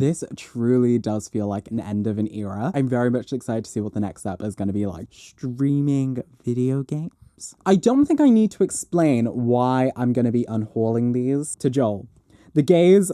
this truly does feel like an end of an era. I'm very much excited to see what the next step is going to be like. Streaming video games. I don't think I need to explain why I'm going to be unhauling these to Joel. The gays...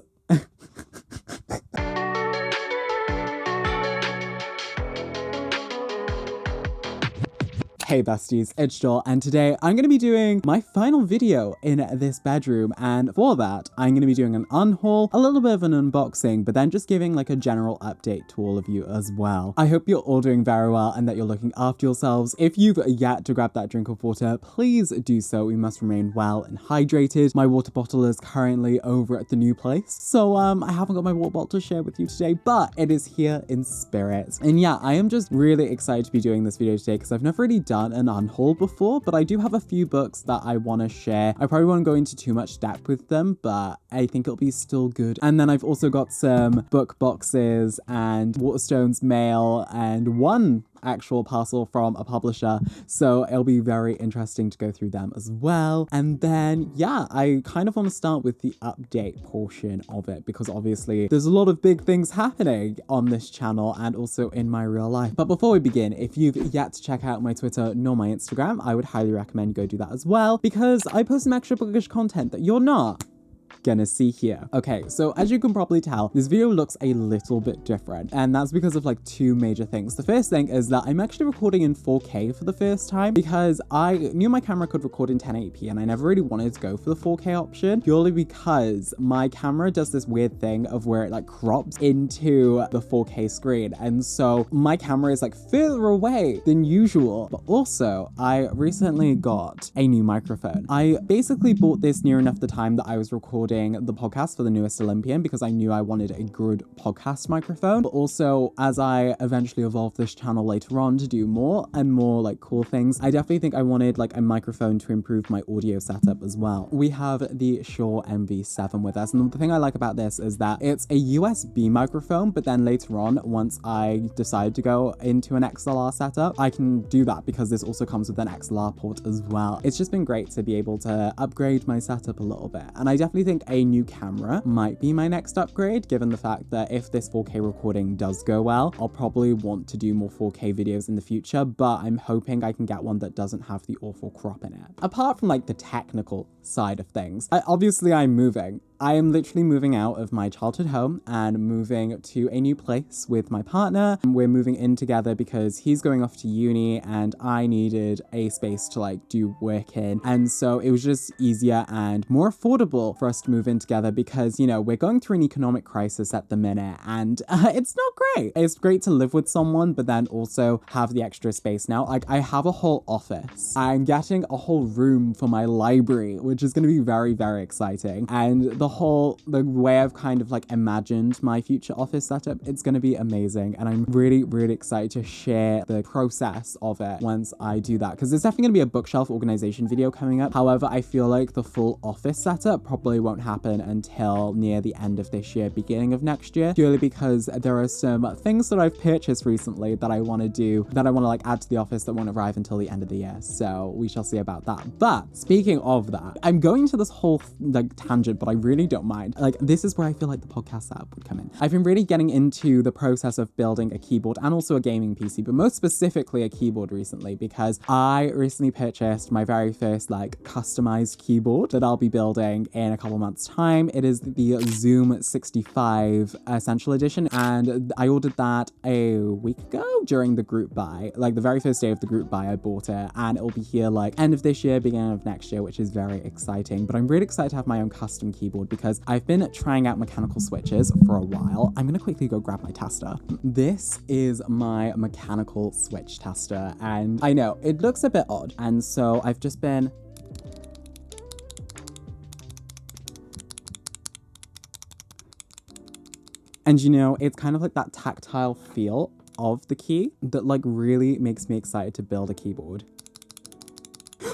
Hey besties, it's Joel, and today I'm going to be doing my final video in this bedroom, and for that, I'm going to be doing an unhaul, a little bit of an unboxing, but then just giving like a general update to all of you as well. I hope you're all doing very well and that you're looking after yourselves. If you've yet to grab that drink of water, please do so. We must remain well and hydrated. My water bottle is currently over at the new place, so I haven't got my water bottle to share with you today, but it is here in spirit. And yeah, I am just really excited to be doing this video today because I've never really done an unhaul before, but I do have a few books that I want to share. I probably won't go into too much depth with them, but I think it'll be still good. And then I've also got some book boxes and Waterstones mail and one actual parcel from a publisher, so it'll be very interesting to go through them as well. And then yeah, I kind of want to start with the update portion of it because obviously there's a lot of big things happening on this channel and also in my real life. But before we begin, if you've yet to check out my Twitter nor my Instagram, I would highly recommend you go do that as well because I post some extra bookish content that you're not gonna see here. Okay, so as you can probably tell, this video looks a little bit different, and that's because of like two major things. The first thing is that I'm actually recording in 4K for the first time because I knew my camera could record in 1080p and I never really wanted to go for the 4K option purely because my camera does this weird thing of where it like crops into the 4K screen, and so my camera is like further away than usual. But also I recently got a new microphone. I basically bought this near enough the time that I was recording the podcast for the newest Olympian because I knew I wanted a good podcast microphone. But also as I eventually evolve this channel later on to do more and more like cool things, I definitely think I wanted like a microphone to improve my audio setup as well. We have the Shure MV7 with us, and the thing I like about this is that it's a USB microphone, but then later on, once I decide to go into an XLR setup, I can do that because this also comes with an XLR port as well. It's just been great to be able to upgrade my setup a little bit, and I definitely think a new camera might be my next upgrade, given the fact that if this 4K recording does go well, I'll probably want to do more 4K videos in the future, but I'm hoping I can get one that doesn't have the awful crop in it. Apart from like the technical side of things, obviously I'm moving. I am literally moving out of my childhood home and moving to a new place with my partner. We're moving in together because he's going off to uni and I needed a space to like do work in. And so it was just easier and more affordable for us to move in together because, you know, we're going through an economic crisis at the minute and it's not great. It's great to live with someone, but then also have the extra space now. Like I have a whole office. I'm getting a whole room for my library, which is going to be very, very exciting. And the way I've kind of like imagined my future office setup, it's going to be amazing. And I'm really, really excited to share the process of it once I do that, because there's definitely going to be a bookshelf organization video coming up. However, I feel like the full office setup probably won't happen until near the end of this year, beginning of next year, purely because there are some things that I've purchased recently that I want to do, that I want to like add to the office that won't arrive until the end of the year. So we shall see about that. But speaking of that, I'm going to this whole like tangent, but I really don't mind. Like this is where I feel like the podcast setup would come in. I've been really getting into the process of building a keyboard and also a gaming PC, but most specifically a keyboard recently because I recently purchased my very first like customized keyboard that I'll be building in a couple months time. It is the Zoom 65 Essential Edition, and I ordered that a week ago during the group buy, like the very first day of the group buy. I bought it and it will be here like end of this year, beginning of next year, which is very exciting. But I'm really excited to have my own custom keyboard because I've been trying out mechanical switches for a while. I'm gonna quickly go grab my tester. This is my mechanical switch tester, and I know it looks a bit odd, and so I've just been and you know, it's kind of like that tactile feel of the key that like really makes me excited to build a keyboard.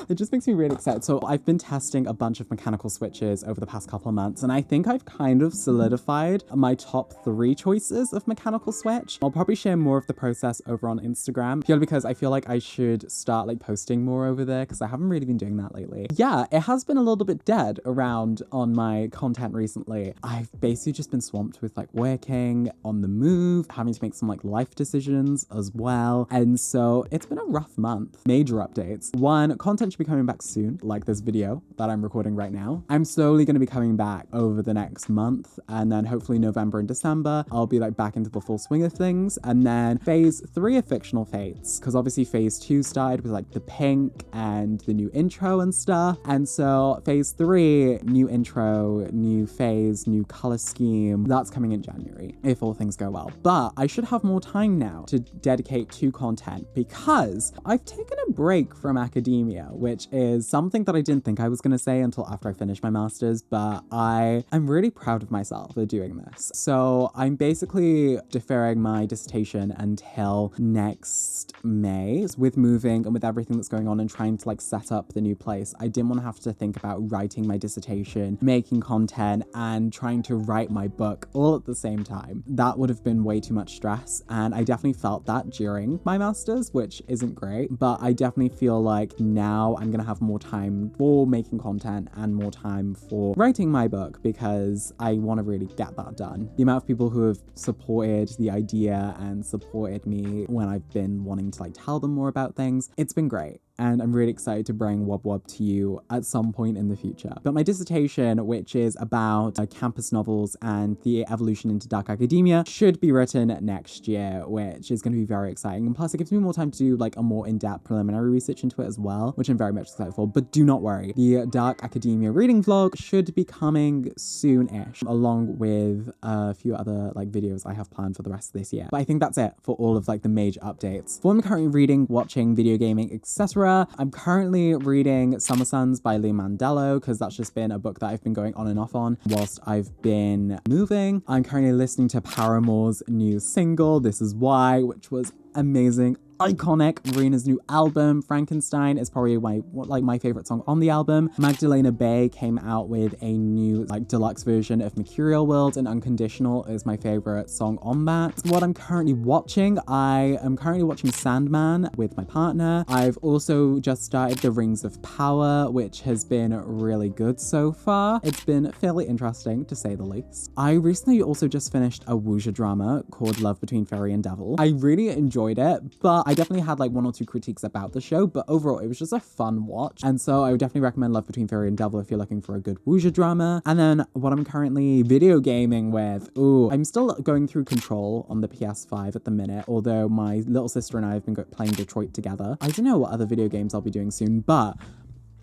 It just makes me really excited. So I've been testing a bunch of mechanical switches over the past couple of months, and I think I've kind of solidified my top 3 choices of mechanical switch. I'll probably share more of the process over on Instagram, purely because I feel like I should start like posting more over there because I haven't really been doing that lately. Yeah, it has been a little bit dead around on my content recently. I've basically just been swamped with like working, on the move, having to make some like life decisions as well. And so it's been a rough month. Major updates. One, content should be coming back soon, like this video that I'm recording right now. I'm slowly going to be coming back over the next month, and then hopefully November and December, I'll be like back into the full swing of things. And then phase 3 of Fictional Fates, because obviously phase 2 started with like the pink and the new intro and stuff. And so phase 3, new intro, new phase, new color scheme, that's coming in January, if all things go well. But I should have more time now to dedicate to content because I've taken a break from academia, which is something that I didn't think I was going to say until after I finished my master's, but I'm really proud of myself for doing this. So I'm basically deferring my dissertation until next May. With moving and with everything that's going on and trying to like set up the new place, I didn't want to have to think about writing my dissertation, making content, and trying to write my book all at the same time. That would have been way too much stress, and I definitely felt that during my master's, which isn't great, but I definitely feel like now I'm gonna have more time for making content and more time for writing my book because I want to really get that done. The amount of people who have supported the idea and supported me when I've been wanting to like tell them more about things, it's been great. And I'm really excited to bring Wob Wob to you at some point in the future. But my dissertation, which is about campus novels and the evolution into dark academia, should be written next year, which is going to be very exciting. And plus, it gives me more time to do like a more in-depth preliminary research into it as well, which I'm very much excited for. But do not worry, the dark academia reading vlog should be coming soon-ish, along with a few other like videos I have planned for the rest of this year. But I think that's it for all of like the major updates. For what I'm currently reading, watching, video gaming, etc. I'm currently reading Summer Sons by Lee Mandello because that's just been a book that I've been going on and off on whilst I've been moving. I'm currently listening to Paramore's new single, This Is Why, which was amazing. Iconic. Marina's new album, Frankenstein, is probably my favorite song on the album. Magdalena Bay came out with a new like deluxe version of Mercurial World, and Unconditional is my favorite song on that. What I'm currently watching, I am currently watching Sandman with my partner. I've also just started The Rings of Power, which has been really good so far. It's been fairly interesting to say the least. I recently also just finished a wuxia drama called Love Between Fairy and Devil. I really enjoyed it, but I definitely had like 1 or 2 critiques about the show, but overall it was just a fun watch. And so I would definitely recommend Love Between Fairy and Devil if you're looking for a good wuxia drama. And then what I'm currently video gaming with, I'm still going through Control on the PS5 at the minute, although my little sister and I have been playing Detroit together. I don't know what other video games I'll be doing soon, but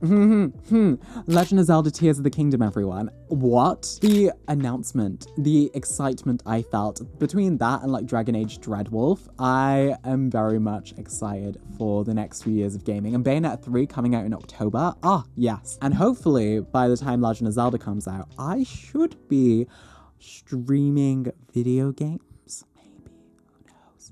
Legend of Zelda Tears of the Kingdom, everyone. What? The announcement, the excitement I felt between that and like Dragon Age Dreadwolf, I am very much excited for the next few years of gaming. And Bayonetta 3 coming out in October. Ah, yes. And hopefully by the time Legend of Zelda comes out, I should be streaming video games.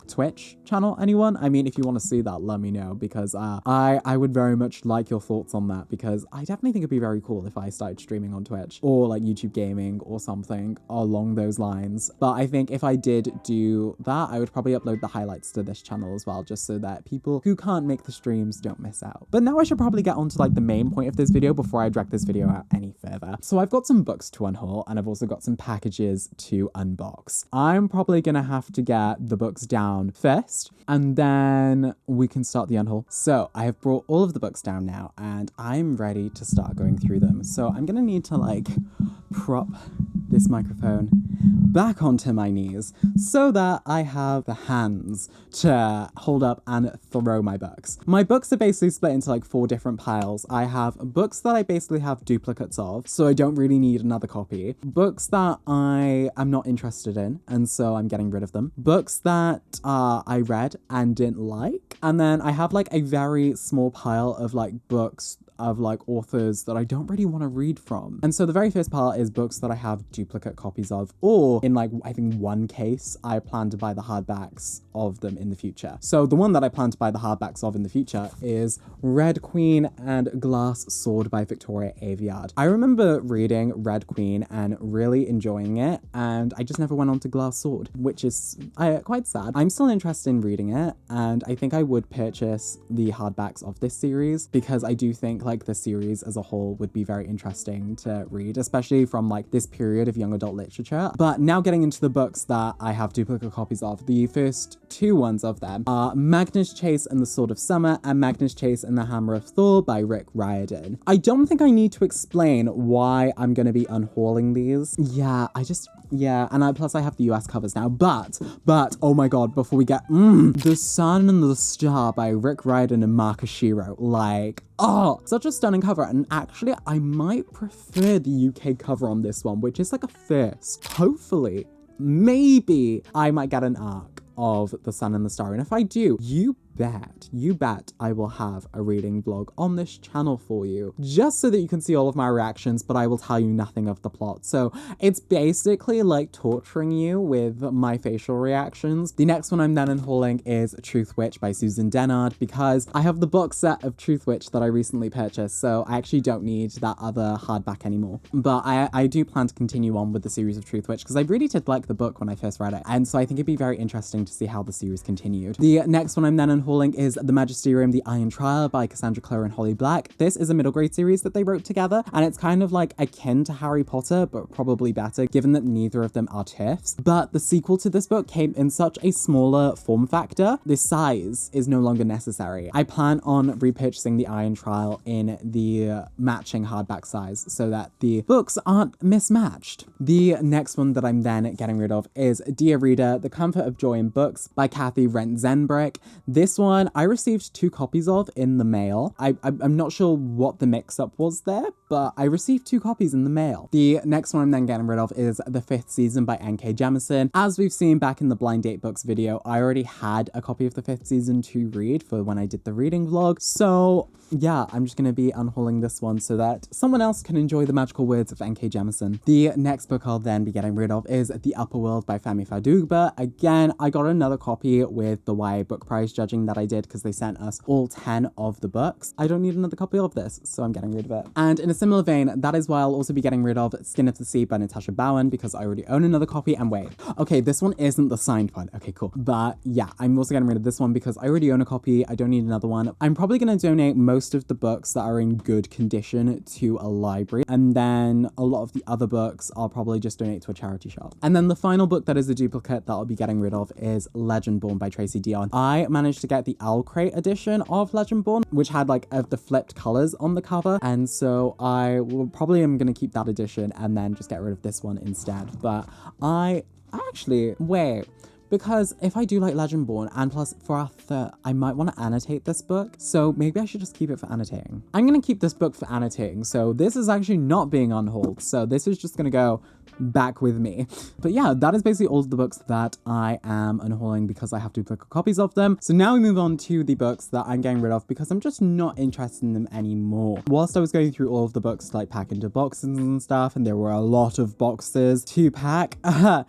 Twitch channel, anyone? I mean, if you want to see that, let me know, because I would very much like your thoughts on that, because I definitely think it'd be very cool if I started streaming on Twitch or like YouTube gaming or something along those lines. But I think if I did do that, I would probably upload the highlights to this channel as well, just so that people who can't make the streams don't miss out. But now I should probably get on to like the main point of this video before I drag this video out any further. So I've got some books to unhaul, and I've also got some packages to unbox. I'm probably gonna have to get the books down first, and then we can start the unhaul. So I have brought all of the books down now, and I'm ready to start going through them. So I'm gonna need to like prop this microphone back onto my knees so that I have the hands to hold up and throw my books. My books are basically split into like 4 different piles. I have books that I basically have duplicates of, so I don't really need another copy. Books that I am not interested in, and so I'm getting rid of them. Books that I read and didn't like. And then I have like a very small pile of like books of like authors that I don't really want to read from. And so the very first part is books that I have duplicate copies of, or in like, I think one case, I plan to buy the hardbacks of them in the future. So the one that I plan to buy the hardbacks of in the future is Red Queen and Glass Sword by Victoria Aveyard. I remember reading Red Queen and really enjoying it, and I just never went on to Glass Sword, which is quite sad. I'm still interested in reading it, and I think I would purchase the hardbacks of this series because I do think like the series as a whole would be very interesting to read, especially from like this period of young adult literature. But now getting into the books that I have duplicate copies of, the first two ones of them are Magnus Chase and the Sword of Summer and Magnus Chase and the Hammer of Thor by Rick Riordan. I don't think I need to explain why I'm going to be unhauling these. Plus I have the US covers now, but, oh my god, before we get, The Sun and the Star by Rick Riordan and Marcus Shiro, like, oh, such a stunning cover. And actually, I might prefer the UK cover on this one, which is like a first. Hopefully, maybe I might get an arc of The Sun and the Star. And if I do, you bet I will have a reading vlog on this channel for you, just so that you can see all of my reactions, but I will tell you nothing of the plot. So it's basically like torturing you with my facial reactions. The next one I'm then unhauling is Truth Witch by Susan Dennard, because I have the box set of Truth Witch that I recently purchased, so I actually don't need that other hardback anymore. But I do plan to continue on with the series of Truth Witch, because I really did like the book when I first read it, and so I think it'd be very interesting to see how the series continued. The next one I'm then unhauling is The Magisterium, The Iron Trial by Cassandra Clare and Holly Black. This is a middle grade series that they wrote together, and it's kind of like akin to Harry Potter, but probably better, given that neither of them are TERFs. But the sequel to this book came in such a smaller form factor, this size is no longer necessary. I plan on repurchasing The Iron Trial in the matching hardback size so that the books aren't mismatched. The next one that I'm then getting rid of is Dear Reader, The Comfort of Joy in Books by Kathy Rent-Zenbrick. This one I received 2 copies of in the mail. I'm not sure what the mix-up was there, but I received 2 copies in the mail. The next one I'm then getting rid of is The Fifth Season by N.K. Jemisin. As we've seen back in the Blind Date Books video, I already had a copy of The Fifth Season to read for when I did the reading vlog. So yeah, I'm just gonna be unhauling this one so that someone else can enjoy the magical words of N.K. Jemisin. The next book I'll then be getting rid of is The Upper World by Femi Fadugba. Again, I got another copy with the YA book prize judging that I did because they sent us all 10 of the books. I don't need another copy of this, so I'm getting rid of it. And in a similar vein, that is why I'll also be getting rid of Skin of the Sea by Natasha Bowen, because I already own another copy. And wait, okay, this one isn't the signed one. Okay, cool. But yeah, I'm also getting rid of this one because I already own a copy. I don't need another one. I'm probably going to donate most of the books that are in good condition to a library, and then a lot of the other books I'll probably just donate to a charity shop. And then the final book that is a duplicate that I'll be getting rid of is Legendborn by Tracy Dion. I managed to get the Owl Crate edition of Legendborn, which had like the flipped colors on the cover, and so I will probably am going to keep that edition and then just get rid of this one instead. But I actually wait, because if I do like Legendborn, and plus for our third, I might want to annotate this book, so maybe I should just keep it for annotating. I'm gonna keep this book for annotating, so this is actually not being unhauled, so this is just gonna go back with me. But yeah, that is basically all of the books that I am unhauling because I have duplicate copies of them. So now we move on to the books that I'm getting rid of because I'm just not interested in them anymore. Whilst I was going through all of the books to like pack into boxes and stuff, and there were a lot of boxes to pack,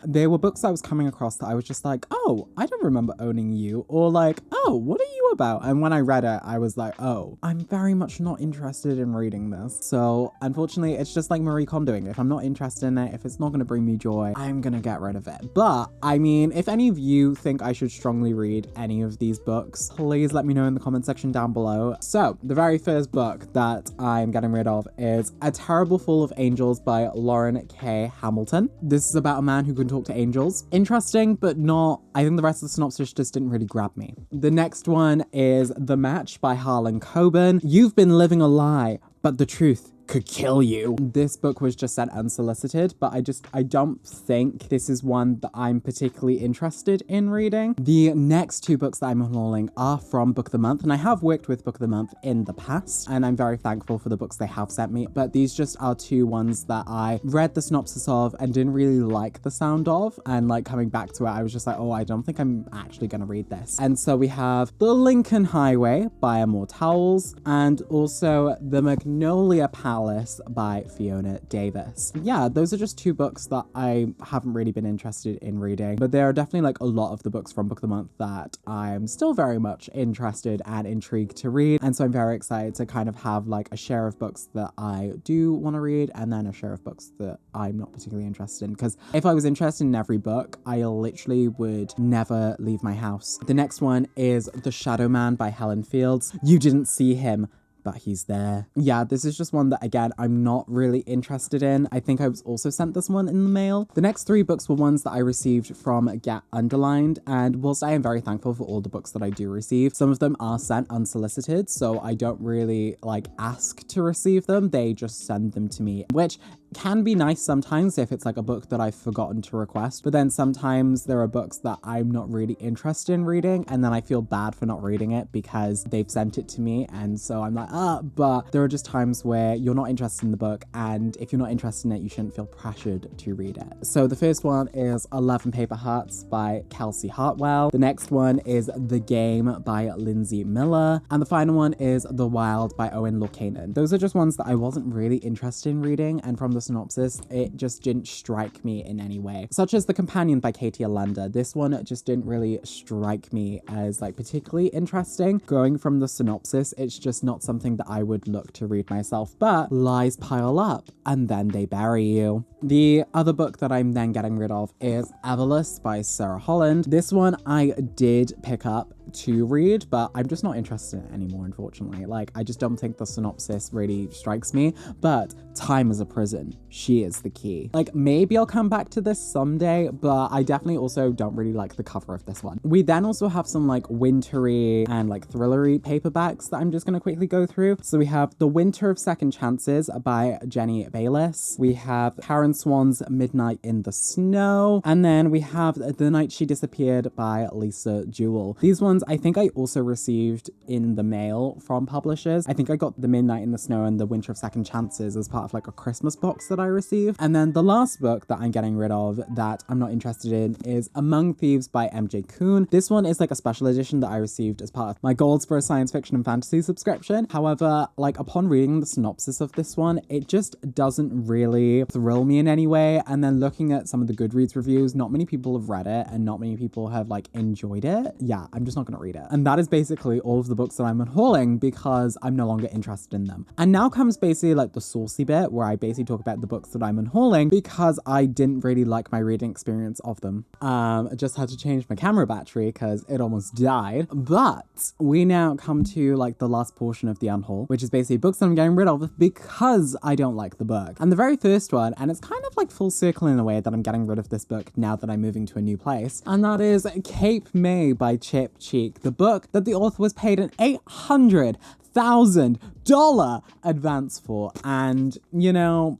there were books I was coming across that I was just like, oh, I don't remember owning you, or like, oh, what are you about? And when I read it, I was like, oh, I'm very much not interested in reading this. So unfortunately, it's just like Marie Kondoing. If I'm not interested in it, if it's not going to bring me joy, I'm going to get rid of it. But I mean, if any of you think I should strongly read any of these books, please let me know in the comment section down below. So the very first book that I'm getting rid of is A Terrible Fall of Angels by Lauren K. Hamilton. This is about a man who can talk to angels. Interesting, but not, I think the rest of the synopsis just didn't really grab me. The next one is The Match by Harlan Coben. You've been living a lie, but the truth could kill you. This book was just sent unsolicited, but I don't think this is one that I'm particularly interested in reading. The next two books that I'm unhauling are from Book of the Month, and I have worked with Book of the Month in the past, and I'm very thankful for the books they have sent me, but these just are two ones that I read the synopsis of and didn't really like the sound of, and like coming back to it, I was just like, oh, I don't think I'm actually gonna read this. And so we have The Lincoln Highway by Immortals, and also The Magnolia Palace by Fiona Davis. Yeah, those are just two books that I haven't really been interested in reading, but there are definitely like a lot of the books from Book of the Month that I'm still very much interested and intrigued to read, and so I'm very excited to kind of have like a share of books that I do want to read and then a share of books that I'm not particularly interested in, because if I was interested in every book, I literally would never leave my house. The next one is The Shadow Man by Helen Fields. You didn't see him, but he's there. Yeah, this is just one that, again, I'm not really interested in. I think I was also sent this one in the mail. The next three books were ones that I received from Get Underlined, and whilst I am very thankful for all the books that I do receive, some of them are sent unsolicited, so I don't really like ask to receive them. They just send them to me, which can be nice sometimes if it's like a book that I've forgotten to request, but then sometimes there are books that I'm not really interested in reading, and then I feel bad for not reading it because they've sent it to me, and so I'm like, but there are just times where you're not interested in the book, and if you're not interested in it, you shouldn't feel pressured to read it. So the first one is 11 Paper Hearts by Kelsey Hartwell. The next one is The Game by Lindsay Miller, and the final one is The Wild by Owen Lorcanen. Those are just ones that I wasn't really interested in reading, and from the synopsis, it just didn't strike me in any way. Such as The Companion by Katie Allender. This one just didn't really strike me as like particularly interesting. Going from the synopsis, it's just not something that I would look to read myself, but lies pile up and then they bury you. The other book that I'm then getting rid of is Everless by Sarah Holland. This one I did pick up to read, but I'm just not interested in it anymore, unfortunately. Like, I just don't think the synopsis really strikes me, but time is a prison. She is the key. Like, maybe I'll come back to this someday, but I definitely also don't really like the cover of this one. We then also have some like wintry and like thrillery paperbacks that I'm just gonna quickly go through. So we have The Winter of Second Chances by Jenny Bayliss. We have Karen Swan's Midnight in the Snow. And then we have The Night She Disappeared by Lisa Jewell. These ones I think I also received in the mail from publishers. I think I got The Midnight in the Snow and The Winter of Second Chances as part of like a Christmas box that I received. And then the last book that I'm getting rid of that I'm not interested in is Among Thieves by MJ Kuhn. This one is like a special edition that I received as part of my goals for a science fiction and fantasy subscription. However, like upon reading the synopsis of this one, it just doesn't really thrill me in any way. And then looking at some of the Goodreads reviews, not many people have read it and not many people have like enjoyed it. Yeah, I'm just not gonna read it. And that is basically all of the books that I'm unhauling because I'm no longer interested in them. And now comes basically like the saucy bit where I basically talk about the books that I'm unhauling because I didn't really like my reading experience of them. I just had to change my camera battery because it almost died. But we now come to like the last portion of the unhaul, which is basically books that I'm getting rid of because I don't like the book. And the very first one, and it's kind of like full circle in a way that I'm getting rid of this book now that I'm moving to a new place, and that is Cape May by Chip Cheek, the book that the author was paid an $800,000 advance for. And, you know,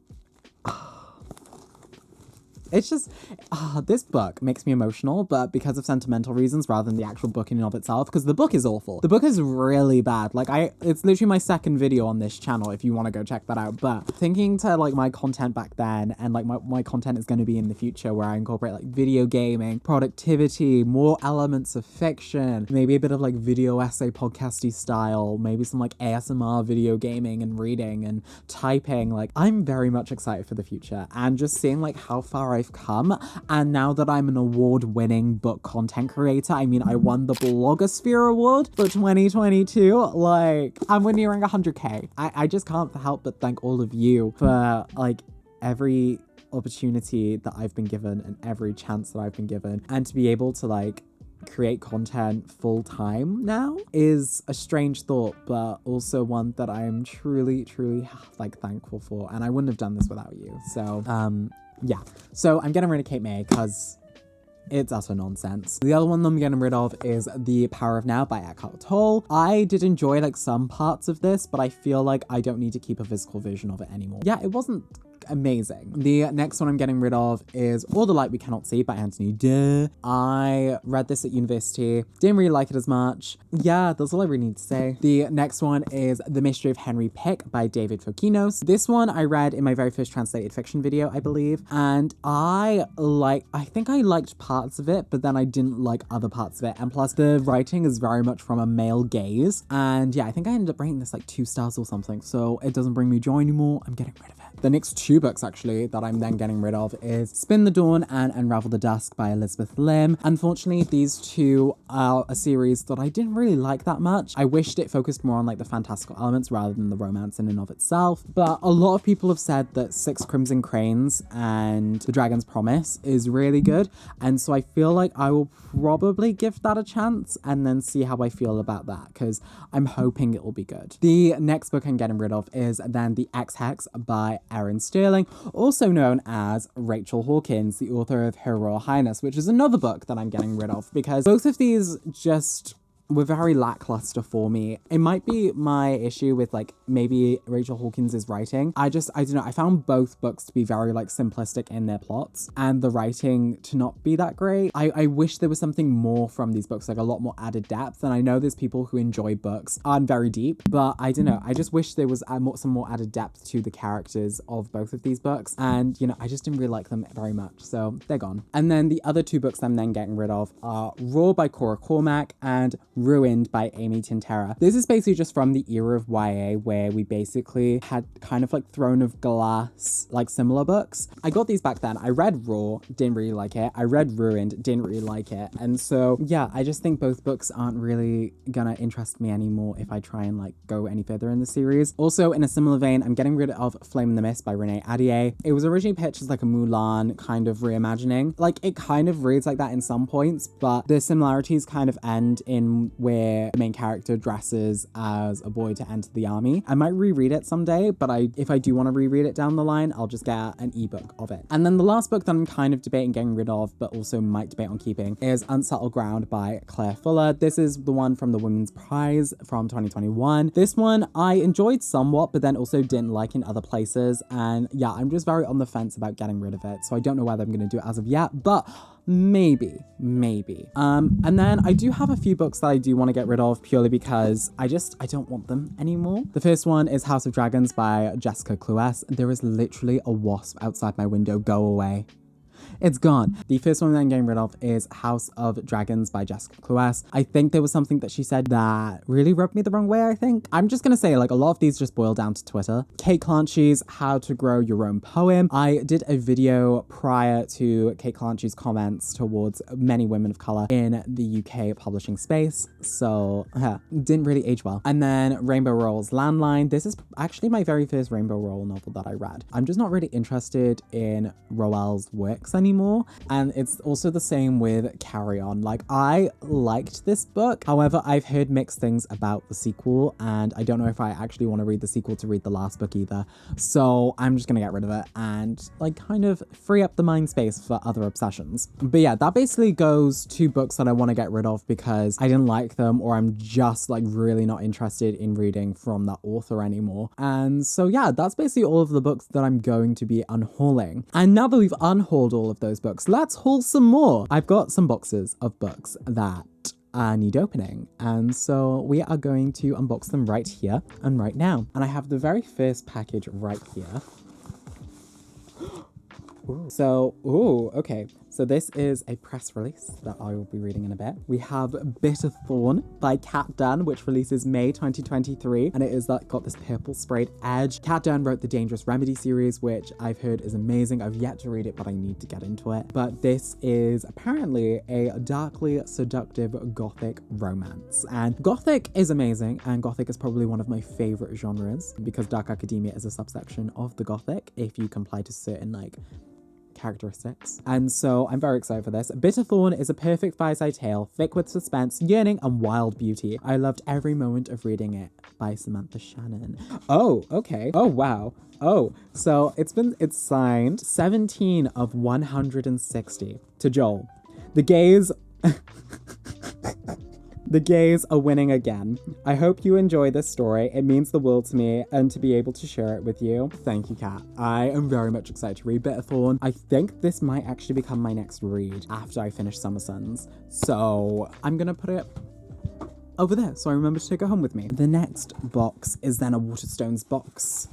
it's just, this book makes me emotional, but because of sentimental reasons rather than the actual book in and of itself, because the book is awful. The book is really bad. Like, it's literally my second video on this channel if you want to go check that out. But thinking to like my content back then and like my content is going to be in the future where I incorporate like video gaming, productivity, more elements of fiction, maybe a bit of like video essay podcasty style, maybe some like ASMR video gaming and reading and typing. Like, I'm very much excited for the future and just seeing like how far I've come. And now that I'm an award-winning book content creator, I mean, I won the Blogosphere Award for 2022. Like, and we're nearing 100K. I just can't help but thank all of you for like every opportunity that I've been given and every chance that I've been given, and to be able to like create content full time now is a strange thought, but also one that I am truly like thankful for, and I wouldn't have done this without you. So yeah, so I'm getting rid of Cape May because it's utter nonsense. The other one I'm getting rid of is The Power of Now by Eckhart Tolle. I did enjoy like some parts of this, but I feel like I don't need to keep a physical version of it anymore. Yeah, it wasn't amazing. The next one I'm getting rid of is All the Light We Cannot See by Anthony Duh. I read this at university, didn't really like it as much. Yeah, that's all I really need to say. The next one is The Mystery of Henry Pick by David Fokinos. This one I read in my very first translated fiction video, I believe, and I think I liked parts of it, but then I didn't like other parts of it, and plus the writing is very much from a male gaze, and yeah, I think I ended up rating this like 2 stars or something, so it doesn't bring me joy anymore. I'm getting rid of it. The next 2 books actually that I'm then getting rid of is Spin the Dawn and Unravel the Dusk by Elizabeth Lim. Unfortunately, these 2 are a series that I didn't really like that much. I wished it focused more on like the fantastical elements rather than the romance in and of itself, but a lot of people have said that Six Crimson Cranes and The Dragon's Promise is really good, and so I feel like I will probably give that a chance and then see how I feel about that, because I'm hoping it will be good. The next book I'm getting rid of is then The Ex-Hex by Erin Sterling, also known as Rachel Hawkins, the author of Her Royal Highness, which is another book that I'm getting rid of because both of these just were very lackluster for me. It might be my issue with like maybe Rachel Hawkins' writing. I don't know, I found both books to be very like simplistic in their plots and the writing to not be that great. I wish there was something more from these books, like a lot more added depth, and I know there's people who enjoy books and very deep, but I don't know, I just wish there was some more added depth to the characters of both of these books, and you know, I just didn't really like them very much, so they're gone. And then the other 2 books I'm then getting rid of are Raw by Cora Cormack and Ruined by Amy Tintera. This is basically just from the era of YA where we basically had kind of like Throne of Glass, like similar books. I got these back then. I read Raw, didn't really like it. I read Ruined, didn't really like it. And so, yeah, I just think both books aren't really gonna interest me anymore if I try and like go any further in the series. Also, in a similar vein, I'm getting rid of Flame in the Mist by Renee Ahdieh. It was originally pitched as like a Mulan kind of reimagining. Like, it kind of reads like that in some points, but the similarities kind of end in where the main character dresses as a boy to enter the army. I might reread it someday, but if I do want to reread it down the line, I'll just get an ebook of it. And then the last book that I'm kind of debating getting rid of, but also might debate on keeping, is Unsettled Ground by Claire Fuller. This is the one from the Women's Prize from 2021. This one I enjoyed somewhat, but then also didn't like in other places. And yeah, I'm just very on the fence about getting rid of it. So I don't know whether I'm going to do it as of yet, but maybe. And then I do have a few books that I do want to get rid of purely because I don't want them anymore. The first one is House of Dragons by Jessica Cluess. There is literally a wasp outside my window. Go away. It's gone. The first one that I'm getting rid of is House of Dragons by Jessica Cluess. I think there was something that she said that really rubbed me the wrong way, I think. I'm just gonna say, like, a lot of these just boil down to Twitter. Kate Clanchy's How to Grow Your Own Poem. I did a video prior to Kate Clanchy's comments towards many women of color in the UK publishing space, so didn't really age well. And then Rainbow Rowell's Landline. This is actually my very first Rainbow Rowell novel that I read. I'm just not really interested in Rowell's works anymore, and it's also the same with Carry On. Like, I liked this book, however I've heard mixed things about the sequel, and I don't know if I actually want to read the sequel to read the last book either, so I'm just gonna get rid of it and like kind of free up the mind space for other obsessions. But yeah, that basically goes to books that I want to get rid of because I didn't like them, or I'm just like really not interested in reading from that author anymore. And so yeah, that's basically all of the books that I'm going to be unhauling. And now that we've unhauled all of those books, let's haul some more. I've got some boxes of books that need opening, and so we are going to unbox them right here and right now. And I have the very first package right here. Okay. So this is a press release that I will be reading in a bit. We have Bitter Thorn by Kat Dunn, which releases May 2023, and it is got this purple sprayed edge. Kat Dunn wrote the Dangerous Remedy series, which I've heard is amazing. I've yet to read it, but I need to get into it. But this is apparently a darkly seductive gothic romance. And gothic is amazing, and gothic is probably one of my favorite genres because dark academia is a subsection of the gothic if you comply to certain like characteristics. And so I'm very excited for this. Bitter Thorn is a perfect fireside tale, thick with suspense, yearning, and wild beauty. I loved every moment of reading it, by Samantha Shannon. Oh, okay. Oh, wow. Oh, so it's signed 17 of 160 to Joel. The gays... The gays are winning again. I hope you enjoy this story. It means the world to me and to be able to share it with you. Thank you, Kat. I am very much excited to read Bitterthorn. I think this might actually become my next read after I finish Summer Suns. So I'm gonna put it over there so I remember to take it home with me. The next box is then a Waterstones box.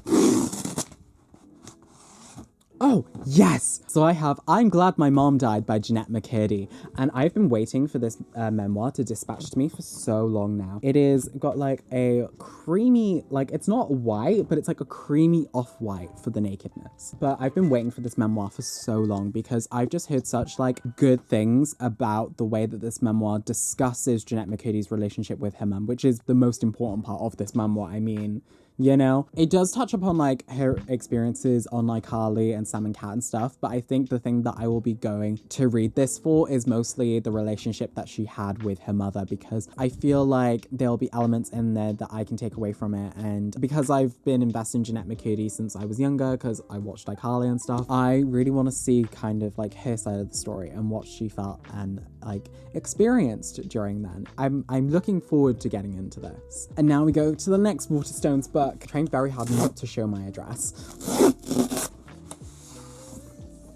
Oh, yes! So I have I'm Glad My Mom Died by Jeanette McCurdy. And I've been waiting for this memoir to dispatch to me for so long now. It is got like a creamy, like it's not white, but it's like a creamy off-white for the nakedness. But I've been waiting for this memoir for so long because I've just heard such like good things about the way that this memoir discusses Jeanette McCurdy's relationship with her mum, which is the most important part of this memoir. I mean, you know, it does touch upon like her experiences on like Harley and Sam and Cat and stuff, but I think the thing that I will be going to read this for is mostly the relationship that she had with her mother, because I feel like there'll be elements in there that I can take away from it. And because I've been invested in Jeanette McCurdy since I was younger, because I watched like Harley and stuff, I really want to see kind of like her side of the story and what she felt and like experienced during then. I'm looking forward to getting into this. And now we go to the next Waterstones book. Trying very hard not to show my address.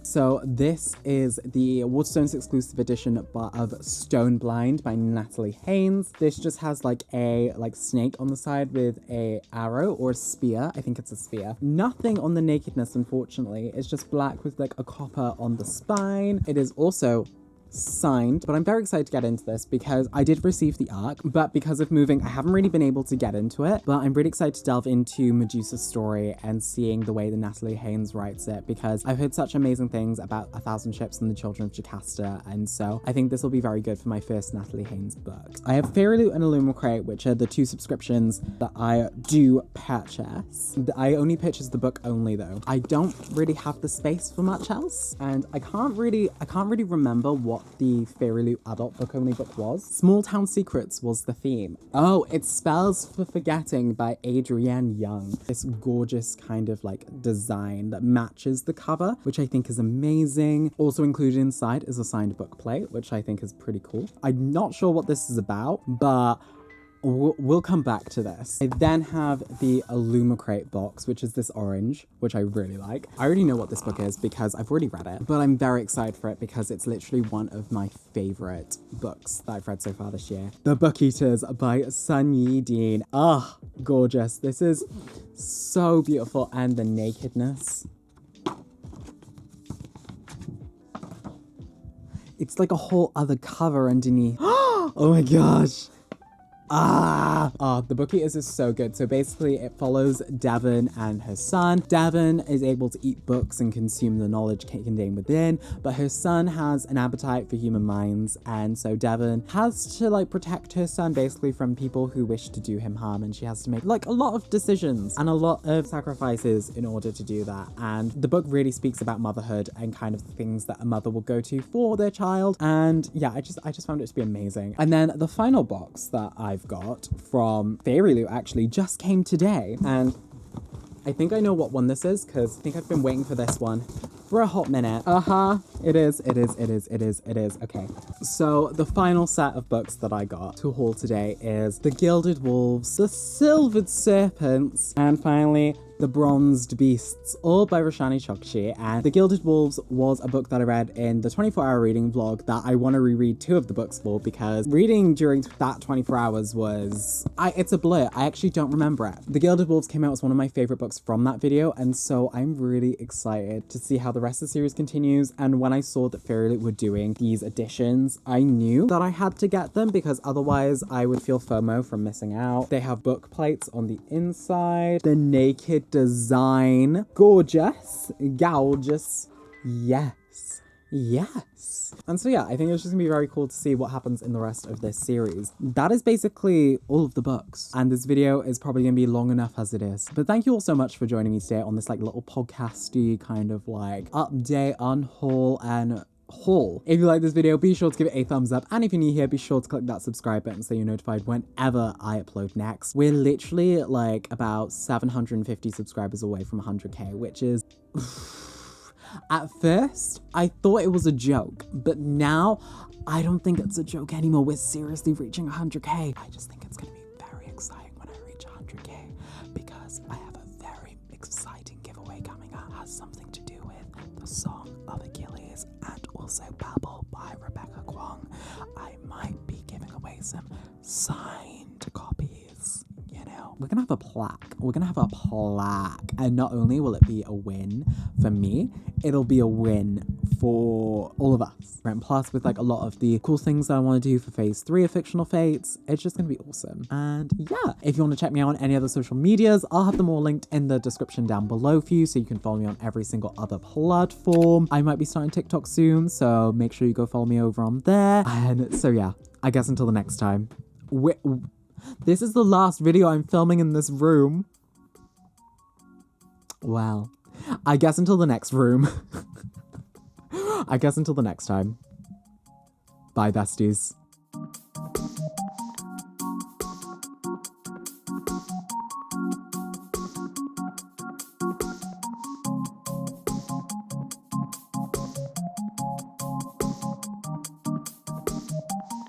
So this is the Waterstones exclusive edition of Stoneblind by Natalie Haynes. This just has like a snake on the side with a arrow or a spear. I think it's a spear. Nothing on the nakedness, unfortunately. It's just black with like a copper on the spine. It is also signed, but I'm very excited to get into this because I did receive the arc, but because of moving, I haven't really been able to get into it. But I'm really excited to delve into Medusa's story and seeing the way that Natalie Haynes writes it, because I've heard such amazing things about A Thousand Ships and the Children of Jocasta, and so I think this will be very good for my first Natalie Haynes book. I have Fairy Loot and Illumicrate, which are the two subscriptions that I do purchase. I only purchase the book only though. I don't really have the space for much else, and I can't really remember what the Fairy Loot adult book only book was. Small Town Secrets was the theme. Oh, it's Spells for Forgetting by Adrienne Young. This gorgeous kind of like design that matches the cover, which I think is amazing. Also included inside is a signed book plate, which I think is pretty cool. I'm not sure what this is about, but we'll come back to this. I then have the Illumicrate box, which is this orange, which I really like. I already know what this book is because I've already read it, but I'm very excited for it because it's literally one of my favorite books that I've read so far this year. The Book Eaters by Sun Yi Dean. Ah, gorgeous. This is so beautiful. And the nakedness. It's like a whole other cover underneath. Oh my gosh. The Book Eaters is so good. So basically it follows Devon and her son. Devon is able to eat books and consume the knowledge contained within, but her son has an appetite for human minds, and so Devon has to like protect her son basically from people who wish to do him harm, and she has to make like a lot of decisions and a lot of sacrifices in order to do that. And the book really speaks about motherhood and kind of the things that a mother will go to for their child. And yeah, I just found it to be amazing. And then the final box that I've got from Fairy Loot actually just came today, and I think I know what one this is because I think I've been waiting for this one for a hot minute. It is. Okay, so the final set of books that I got to haul today is The Gilded Wolves, The Silvered Serpents, and finally The Bronzed Beasts, all by Roshani Chokshi. And The Gilded Wolves was a book that I read in the 24-hour reading vlog that I want to reread 2 of the books for, because reading during that 24 hours was... it's a blur. I actually don't remember it. The Gilded Wolves came out as one of my favorite books from that video, and so I'm really excited to see how the rest of the series continues. And when I saw that Fairy Loot were doing these editions, I knew that I had to get them because otherwise I would feel FOMO from missing out. They have book plates on the inside. The naked design. Gorgeous. Yes. And so yeah, I think it's just gonna be very cool to see what happens in the rest of this series. That is basically all of the books, and this video is probably gonna be long enough as it is. But thank you all so much for joining me today on this like little podcasty kind of like update, unhaul, and haul. If you like this video, be sure to give it a thumbs up, and if you're new here, be sure to click that subscribe button so you're notified whenever I upload next. We're literally like about 750 subscribers away from 100k, which is... At first, I thought it was a joke, but now I don't think it's a joke anymore. We're seriously reaching 100K. I just think it's going to be very exciting when I reach 100K because I have a very exciting giveaway coming up. It has something to do with the Song of Achilles and also Babel by Rebecca Kwong. I might be giving away some signed copies. You know, we're gonna have a plaque. We're gonna have a plaque. And not only will it be a win for me, it'll be a win for all of us. Right? And plus, with like a lot of the cool things that I want to do for phase 3 of Fictional Fates, it's just gonna be awesome. And yeah, if you want to check me out on any other social medias, I'll have them all linked in the description down below for you, so you can follow me on every single other platform. I might be starting TikTok soon, so make sure you go follow me over on there. And so yeah, I guess until the next time. This is the last video I'm filming in this room. Well, I guess until the next room. I guess until the next time. Bye, besties.